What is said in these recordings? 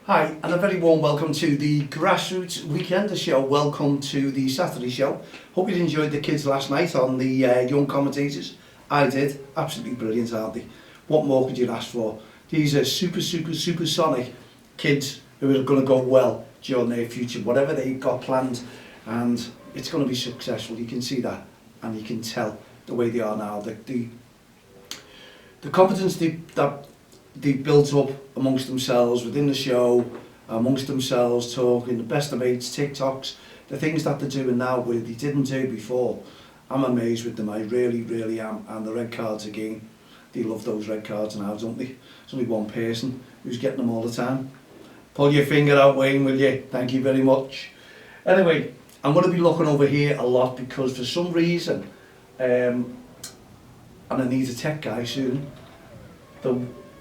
Hi, and a very warm welcome to the Grassroots Weekender show. Welcome to the Saturday show. Hope you enjoyed the kids last night on the young commentators. I did. Absolutely brilliant, aren't they? What more could you ask for? These are supersonic kids who are going to go well during their future, whatever they've got planned, and it's going to be successful. You can see that, and you can tell the way they are now. The confidence that they built up amongst themselves, within the show, amongst themselves, talking, the best of mates, TikToks, the things that they're doing now where they didn't do before. I'm amazed with them, I really am. And the red cards again, they love those red cards now, don't they? There's only one person who's getting them all the time. Pull your finger out, Wayne, will you? Thank you very much. Anyway, I'm going to be looking over here a lot because for some reason, and I need a tech guy soon,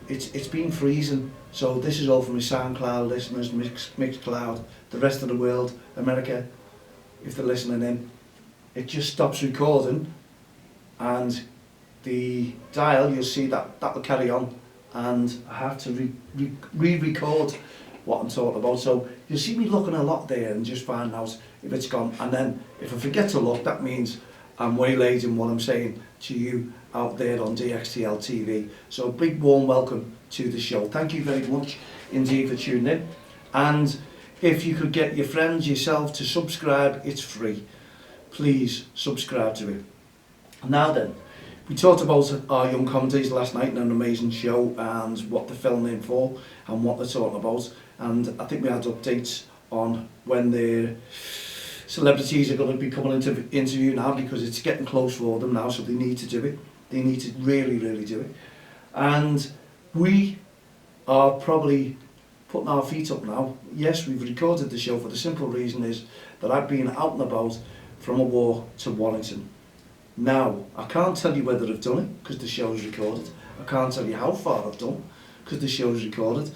it's been freezing, so this is all from my SoundCloud listeners, Mixcloud, the rest of the world, America, if they're listening in. It just stops recording, and the dial, you'll see that will carry on, and I have to re-record what I'm talking about. So you'll see me looking a lot there and just find out if it's gone, and then if I forget to look, that means I'm waylaid in what I'm saying to you out there on DXTL TV. So a big warm welcome to the show. Thank you very much indeed for tuning in. And if you could get your friends, yourself to subscribe, it's free. Please subscribe to it. Now then, we talked about our young commentators last night in an amazing show and what they're filming for and what they're talking about. And I think we had updates on when their celebrities are going to be coming into interview now, because it's getting close for them now, so they need to do it. They need to really do it. And we are probably putting our feet up now. Yes, we've recorded the show for the simple reason is that I've been out and about from a walk to Warrington. Now, I can't tell you whether I've done it because the show is recorded. I can't tell you how far I've done because the show is recorded.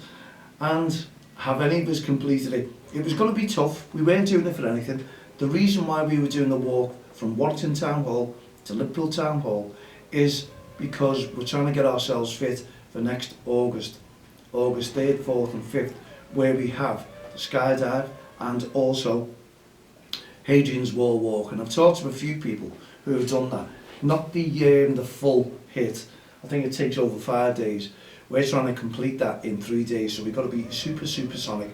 And have any of us completed it? It was going to be tough. We weren't doing it for anything. The reason why we were doing the walk from Warrington Town Hall to Liverpool Town Hall is because we're trying to get ourselves fit for next August 3rd, 4th and 5th, where we have the skydive and also Hadrian's Wall walk. And I've talked to a few people who have done that. Not the full hit. I think it takes over 5 days. We're trying to complete that in 3 days, so we've got to be supersonic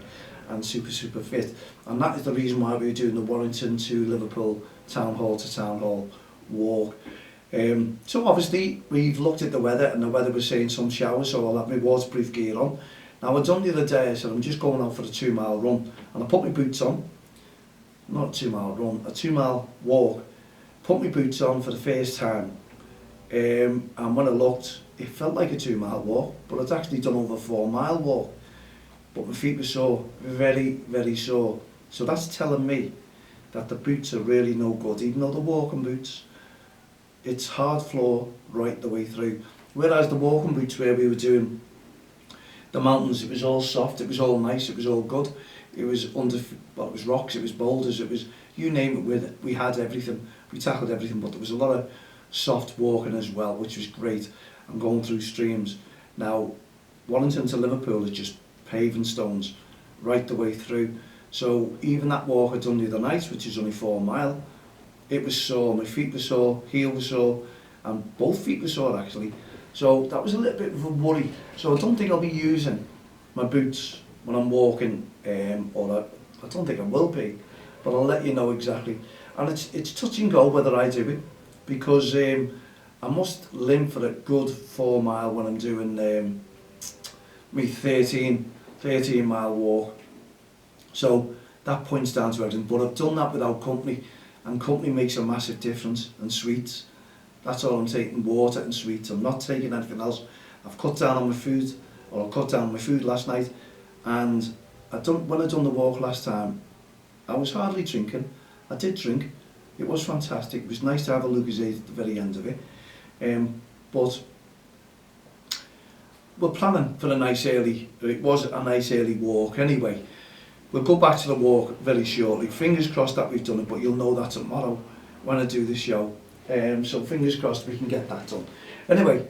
and super fit. And that is the reason why we're doing the Warrington to Liverpool Town Hall to Town Hall walk. So obviously we've looked at the weather, and the weather was saying some showers, so I'll have my waterproof gear on. Now I done the other day, I said I'm just going out for a 2 mile run, and I put my boots on. Not a 2 mile run, a 2 mile walk. Put my boots on for the first time, and when I looked, it felt like a 2 mile walk, but I'd actually done over a 4 mile walk. But my feet were sore, very sore. So that's telling me that the boots are really no good, even though they're walking boots. It's hard floor right the way through. Whereas the walking boots where we were doing the mountains, it was all soft, it was all nice, it was all good. It was under, well, it was rocks, it was boulders, it was, you name it, we had everything. We tackled everything, but there was a lot of soft walking as well, which was great. And going through streams. Now, Warrington to Liverpool is just paving stones right the way through. So even that walk I done the other night, which is only 4 mile, it was sore, my feet were sore, heel was sore, and both feet were sore actually. So that was a little bit of a worry. So I don't think I'll be using my boots when I'm walking, or I don't think I will be, but I'll let you know exactly. And it's touch and go whether I do it, because I must limp for a good 4 mile when I'm doing my 13 mile walk. So that points down to everything, but I've done that without company, and company makes a massive difference, and sweets. That's all I'm taking, water and sweets. I'm not taking anything else. I've cut down on my food, or I cut down on my food last night, and when I done the walk last time, I was hardly drinking. I did drink. It was fantastic. It was nice to have a Lucozade at the very end of it. But we're planning for a nice early, it was a nice early walk anyway. We'll go back to the walk very shortly. Fingers crossed that we've done it, but you'll know that tomorrow when I do the show. So fingers crossed we can get that done. Anyway,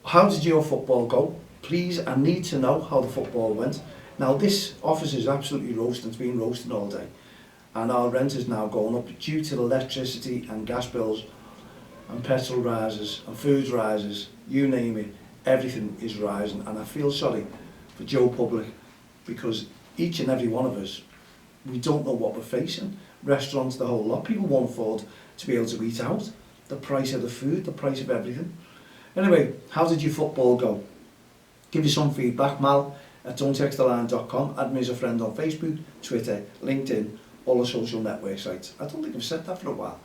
how did your football go? Please, I need to know how the football went. Now this office is absolutely roasting, it's been roasting all day. And our rent is now going up due to the electricity and gas bills and petrol rises and food rises, you name it, everything is rising. And I feel sorry for Joe Public, because each and every one of us, we don't know what we're facing. Restaurants, the whole lot, people won't afford to be able to eat out. The price of the food, the price of everything. Anyway, how did your football go? Give you some feedback, Mal at don'ttexttheline.com. Add me as a friend on Facebook, Twitter, LinkedIn, all the social network sites. I don't think I've said that for a while.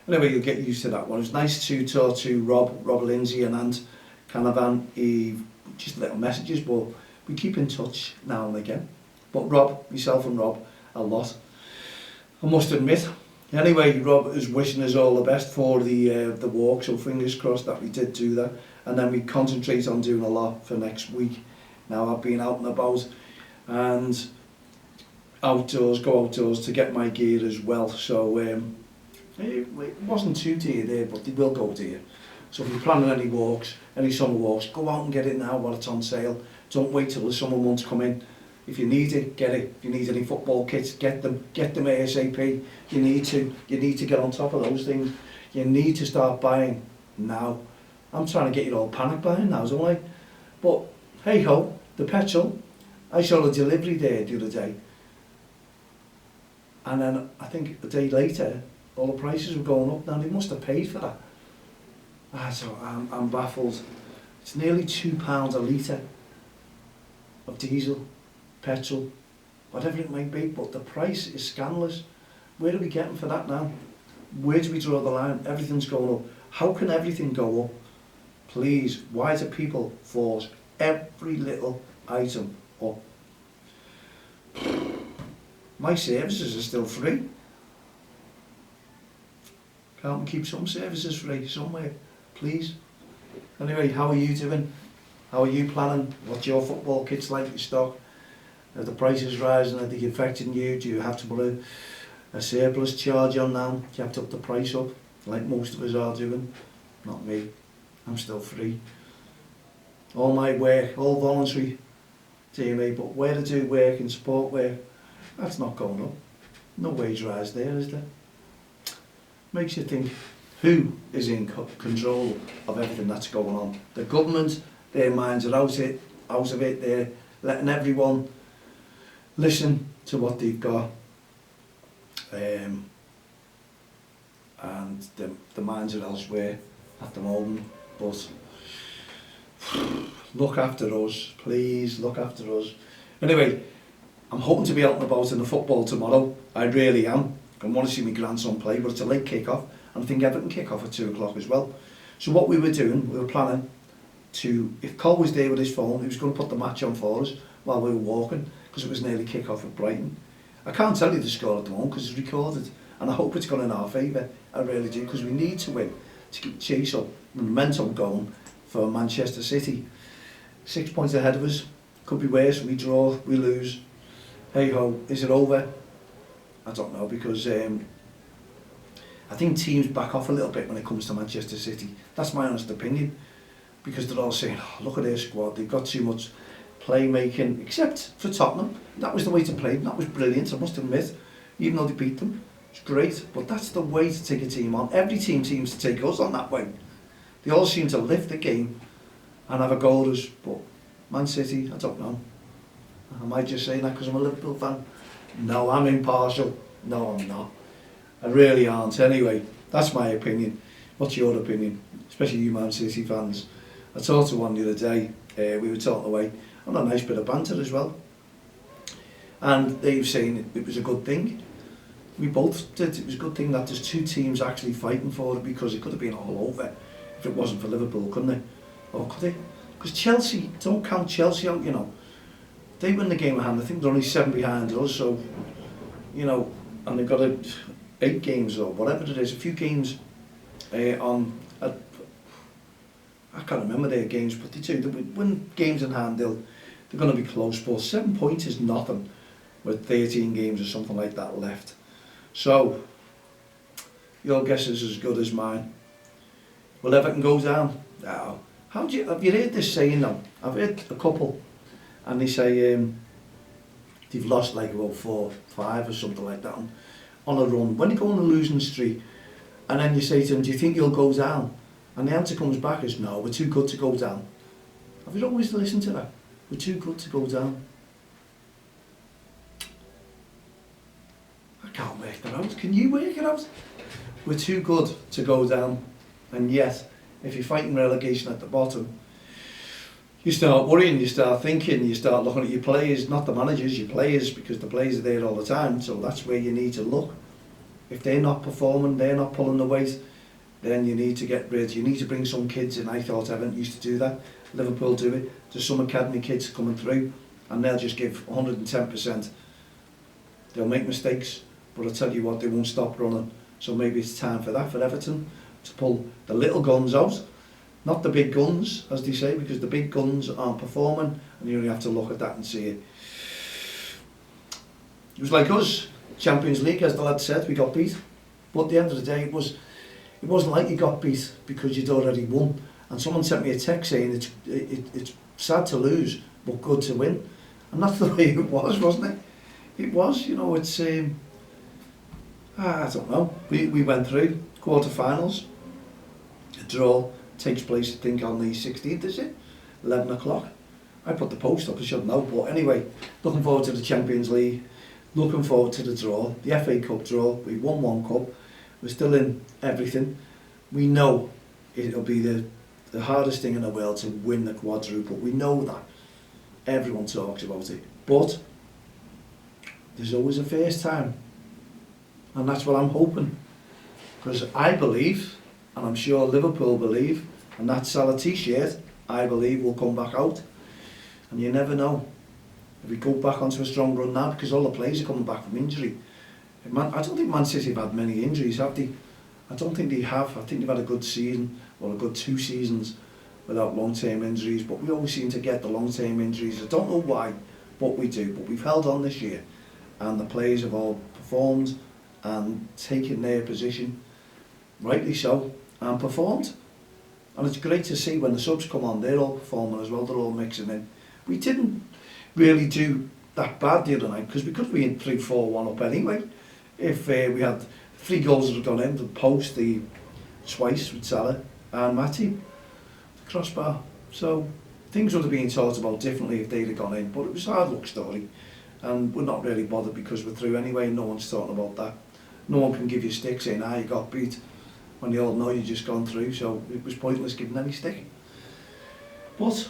Anyway, you'll get used to that one. It was nice to talk to Rob Lindsay and Ant Canavan. Just little messages, but we keep in touch now and again. But myself and Rob, a lot, I must admit. Anyway, Rob is wishing us all the best for the walk, so fingers crossed that we did do that. And then we concentrate on doing a lot for next week. Now I've been out and about and go outdoors to get my gear as well. So it wasn't too dear there, but they will go dear. So if you're planning any walks, any summer walks, go out and get it now while it's on sale. Don't wait till the summer months come in. If you need it, get it. If you need any football kits, get them ASAP. You need to get on top of those things. You need to start buying now. I'm trying to get you all panic buying now, don't I? But hey ho, the petrol. I saw a delivery there the other day. And then I think a day later, all the prices were going up. Now they must have paid for that. So I'm baffled. It's nearly £2 a litre of diesel, petrol, whatever it might be, but the price is scandalous. Where are we getting for that now? Where do we draw the line? Everything's going up. How can everything go up? Please, why do people force every little item up? My services are still free. Can't we keep some services free somewhere, please? Anyway, how are you doing? How are you planning? What's your football kits like, your stock? Are the prices rising? Are they affecting you? Do you have to put a surplus charge on now? Do you have to up the price up, like most of us are doing? Not me. I'm still free. All my work, all voluntary, dear me, but where to do work and support work, that's not going up. No wage rise there, is there? Makes you think, who is in control of everything that's going on? The government, their minds are out of it, they're letting everyone listen to what they've got. And the minds are elsewhere at the moment. But look after us, please, look after us. Anyway, I'm hoping to be out and about in the football tomorrow. I really am. I want to see my grandson play, but it's a late kick-off, and I think Everton kick off at 2 o'clock as well. So what we were doing, we were planning to, if Cole was there with his phone, he was going to put the match on for us while we were walking, because it was nearly kick-off at Brighton. I can't tell you the score at the moment because it's recorded, and I hope it's gone in our favour. I really do, because we need to win to keep chase up the momentum going for Manchester City. 6 points ahead of us. Could be worse. We draw, we lose. Hey ho, is it over? I don't know, because I think teams back off a little bit when it comes to Manchester City. That's my honest opinion, because they're all saying, oh, look at their squad, they've got too much playmaking, except for Tottenham. That was the way to play them. That was brilliant, I must admit, even though they beat them. It's great, but that's the way to take a team on. Every team seems to take us on that way. They all seem to lift the game and have a goal rush, but Man City, I don't know. Am I just saying that because I'm a Liverpool fan? No, I'm impartial. No, I'm not. I really aren't. Anyway, that's my opinion. What's your opinion? Especially you Man City fans. I talked to one the other day. We were talking away on a nice bit of banter as well. And they were saying it was a good thing. We both did. It was a good thing that there's two teams actually fighting for it, because it could have been all over if it wasn't for Liverpool, couldn't it? Or could it? Because Chelsea, don't count Chelsea out, you know. They win the game of hand. I think they're only 7 behind us, so, you know, and they've got 8 games or whatever it is, a few games on. I can't remember their games, but they do. They win games in hand. They're going to be close, but 7 points is nothing with 13 games or something like that left. So, your guess is as good as mine. Will Everton go down? No. Have you heard this saying now? I've heard a couple, and they say, they've lost like about 4-5 or something like that on a run. When they go on a losing streak, and then you say to them, do you think you'll go down? And the answer comes back as, no, we're too good to go down. Have you always listened to that? We're too good to go down. I can't work that out. Can you work it out? We're too good to go down. And yet, if you're fighting relegation at the bottom, you start worrying, you start thinking, you start looking at your players, not the managers, your players, because the players are there all the time. So that's where you need to look. If they're not performing, they're not pulling the weight, then you need to get rid. You need to bring some kids in. I thought Everton used to do that. Liverpool do it. There's some academy kids coming through and they'll just give 110%. They'll make mistakes, but I tell you what, they won't stop running. So maybe it's time for that, for Everton, to pull the little guns out. Not the big guns, as they say, because the big guns aren't performing, and you only have to look at that and see it. It was like us, Champions League, as the lad said, we got beat. But at the end of the day, it wasn't like you got beat because you'd already won. And someone sent me a text saying it's sad to lose, but good to win. And that's the way it was, wasn't it? It was, you know, it's, I don't know. We went through quarter-finals. A draw takes place, I think, on the 16th, is it? 11 o'clock. I put the post up, I should know. But anyway, looking forward to the Champions League. Looking forward to the draw. The FA Cup draw. We won one cup. We're still in everything. We know it'll be the hardest thing in the world to win the quadruple. We know that. Everyone talks about it. But there's always a first time. And that's what I'm hoping. Because I believe, and I'm sure Liverpool believe, and that Salah t-shirt, I believe, will come back out. And you never know. If we go back onto a strong run now, because all the players are coming back from injury. I don't think Man City have had many injuries, have they? I don't think they have. I think they've had a good season, or a good 2 seasons without long-term injuries, but we always seem to get the long-term injuries. I don't know why, but we do. But we've held on this year, and the players have all performed and taken their position, rightly so, and performed. And it's great to see when the subs come on, they're all performing as well, they're all mixing in. We didn't really do that bad the other night, because we could have been 3-4-1 up anyway. If we had 3 goals that had gone in, the post, the twice with Salah and Matty, the crossbar. So things would have been talked about differently if they'd have gone in, but it was a hard luck story. And we're not really bothered because we're through anyway, no one's talking about that. No one can give you a stick saying, you got beat, when you all know you've just gone through, so it was pointless giving any stick. But,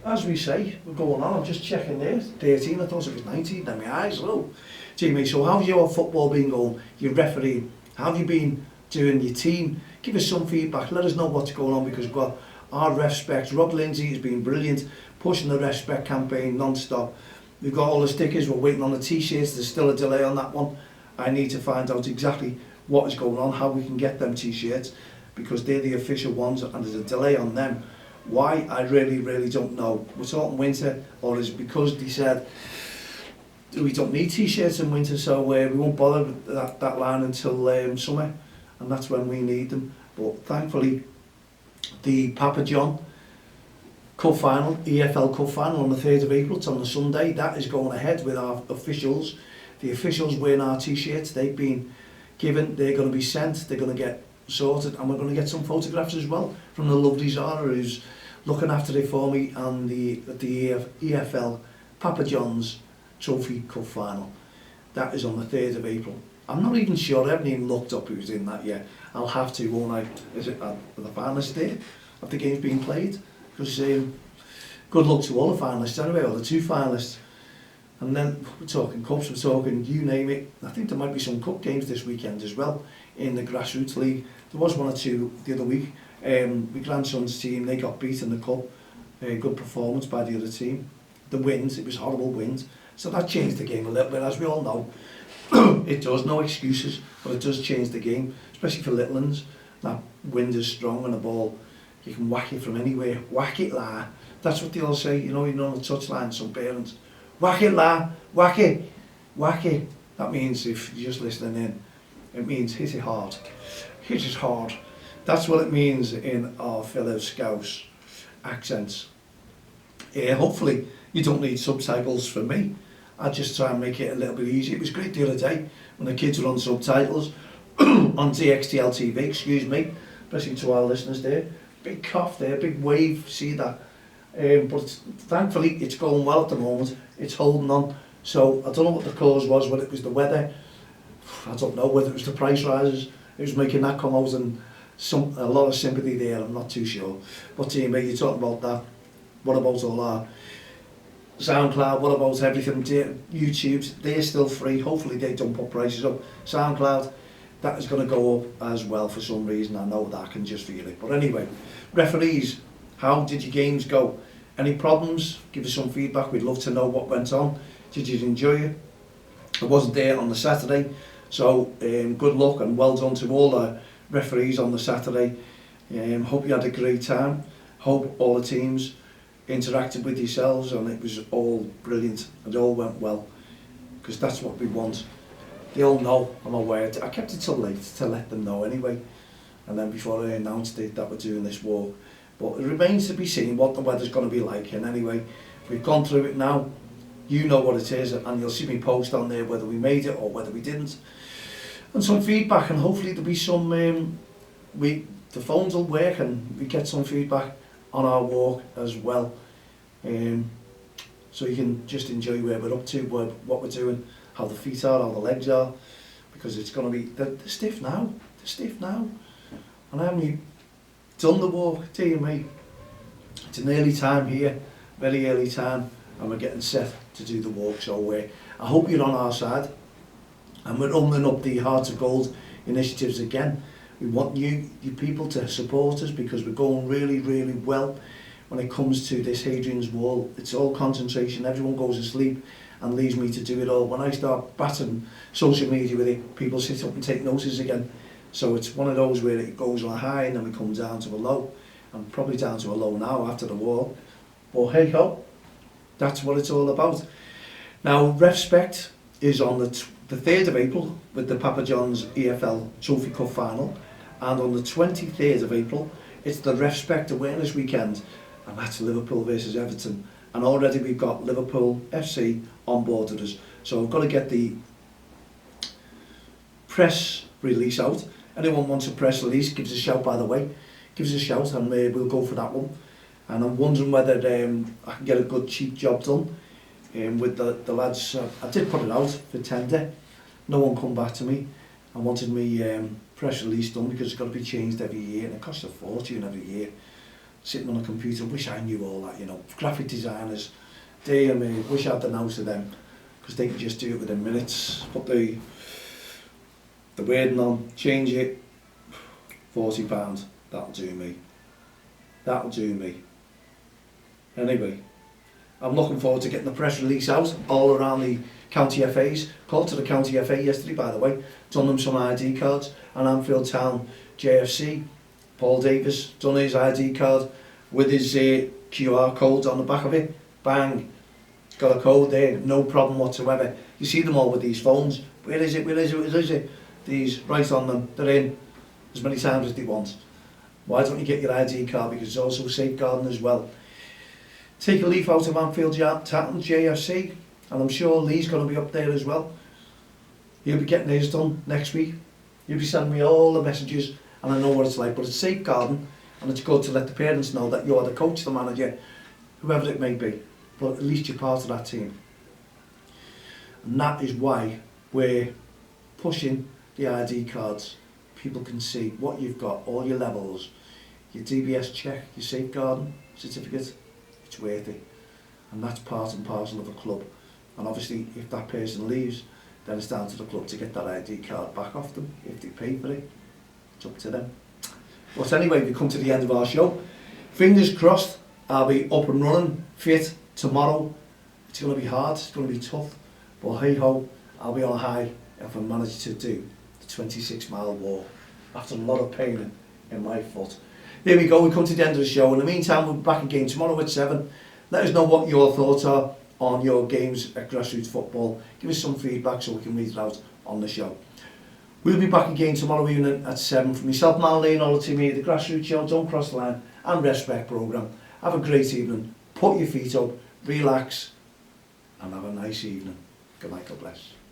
as we say, we're going on, I'm just checking there, 13, I thought it was 19, then my eyes, hello. Jamie, so how's your football been going, your refereeing, how have you been doing your team? Give us some feedback, let us know what's going on, because we've got our ref specs. Rob Lindsay has been brilliant, pushing the ref spec campaign non-stop. We've got all the stickers, we're waiting on the t-shirts, there's still a delay on that one. I need to find out exactly what is going on, how we can get them t-shirts, because they're the official ones and there's a delay on them. Why? I really don't know. We're talking winter, or is it because they said we don't need t-shirts in winter, so we won't bother with that line until summer, and that's when we need them. But thankfully, the Papa John Cup final, EFL Cup final on the 3rd of April, it's on the Sunday, that is going ahead with our officials. The officials wearing our t-shirts, they've been given, they're going to be sent, they're going to get sorted, and we're going to get some photographs as well from the lovely Zara, who's looking after it for me, and the EFL Papa John's Trophy Cup final. That is on the 3rd of April. I'm not even sure, I haven't even looked up who's in that yet. I'll have to, won't I? Is it at the finalists day of the games being played? Because good luck to all the finalists anyway, or the 2 finalists. And then we're talking cups, we're talking you name it. I think there might be some cup games this weekend as well in the grassroots league. There was 1 or 2 the other week. My grandson's team, they got beat in the cup. Good performance by the other team. The wind, it was horrible wind. So that changed the game a little bit, as we all know. It does, no excuses, but it does change the game, especially for little ones. That wind is strong and the ball, you can whack it from anywhere. Whack it, la. That's what they all say, you know on the touchline, some parents. Whack it, la. Whack it. Whack it. That means, if you're just listening in, it means hit it hard. Hit it hard. That's what it means in our fellow Scouse accents. Hopefully you don't need subtitles for me. I just try and make it a little bit easier. It was great the other day when the kids were on subtitles on DXTL TV, excuse me, especially to our listeners there. Big cough there, big wave, see that. But thankfully it's going well at the moment, it's holding on. So I don't know what the cause was, whether it was the weather, I don't know whether it was the price rises, it was making that come out, and a lot of sympathy there, I'm not too sure. But mate, you're talking about that, what about all our SoundCloud, what about everything, YouTube, they're still free, hopefully they don't put prices up. SoundCloud, that is going to go up as well for some reason, I know that, I can just feel it. But anyway, referees, how did your games go? Any problems? Give us some feedback, we'd love to know what went on. Did you enjoy it? I wasn't there on the Saturday, so good luck and well done to all the referees on the Saturday. Hope you had a great time, hope all the teams interacted with yourselves and it was all brilliant, it all went well, because that's what we want. They all know, I'm aware, I kept it till late to let them know anyway, and then before I announced it that we're doing this walk. But it remains to be seen what the weather's going to be like, and anyway, we've gone through it now, you know what it is, and you'll see me post on there whether we made it or whether we didn't, and some feedback, and hopefully there'll be some, the phones will work and we get some feedback on our walk as well, so you can just enjoy where we're up to, what we're doing, how the feet are, how the legs are, because it's going to be, they're stiff now, and I haven't done the walk, dear me. It's an early time here, very early time, and we're getting set to do the walk, so I hope you're on our side, and we're opening up the Hearts of Gold initiatives again. We want you people to support us, because we're going really, really well when it comes to this Hadrian's Wall. It's all concentration, everyone goes to sleep and leaves me to do it all. When I start battering social media with it, people sit up and take notice again. So it's one of those where it goes on a high and then we come down to a low. I'm probably down to a low now after the wall. But hey ho, that's what it's all about. Now, Respect is on the 3rd of April with the Papa John's EFL Trophy Cup final, and on the 23rd of April it's the Respect Awareness Weekend, and that's Liverpool versus Everton, and already we've got Liverpool FC on board with us. So I've got to get the press release out. Anyone wants a press release, give us a shout, by the way, give us a shout and we'll go for that one. And I'm wondering whether I can get a good cheap job done with the lads. I did put it out for tender, no one come back to me. I wanted me press release done because it's got to be changed every year and it costs a fortune every year. Sitting on a computer, wish I knew all that, you know. Graphic designers, dear me, wish I had the know to them, because they can just do it within minutes. Put the wording on, change it, £40, that'll do me. That'll do me. Anyway, I'm looking forward to getting the press release out all around the county FAs. Called to the county FA yesterday, by the way, done them some ID cards, and Anfield Town JFC, Paul Davis, done his ID card with his QR code on the back of it. Bang, got a code there, no problem whatsoever. You see them all with these phones. Where is it? Where is it? Where is it? These right on them. They're in as many times as they want. Why don't you get your ID card? Because it's also safeguarding as well. Take a leaf out of Anfield Town JFC, and I'm sure Lee's going to be up there as well. He'll be getting his done next week. He'll be sending me all the messages, and I know what it's like, but it's safeguarding, and it's good to let the parents know that you're the coach, the manager, whoever it may be, but at least you're part of that team. And that is why we're pushing the ID cards. People can see what you've got, all your levels, your DBS check, your safeguarding certificate. It's worth it, and that's part and parcel of a club. And obviously if that person leaves, then it's down to the club to get that ID card back off them. If they pay for it, it's up to them. But anyway, we come to the end of our show. Fingers crossed I'll be up and running, fit tomorrow. It's going to be hard, it's going to be tough, but hey ho, I'll be on high if I manage to do the 26-mile walk after a lot of pain in my foot. There we go, we come to the end of the show. In the meantime, we'll be back again tomorrow at 7. Let us know what your thoughts are on your games at grassroots football. Give us some feedback so we can read it out on the show. We'll be back again tomorrow evening at 7. For myself, Mal Lane, all the team here, the Grassroots Show, Don't Cross the Line and Respect programme. Have a great evening, put your feet up, relax and have a nice nice evening. Good night, God bless.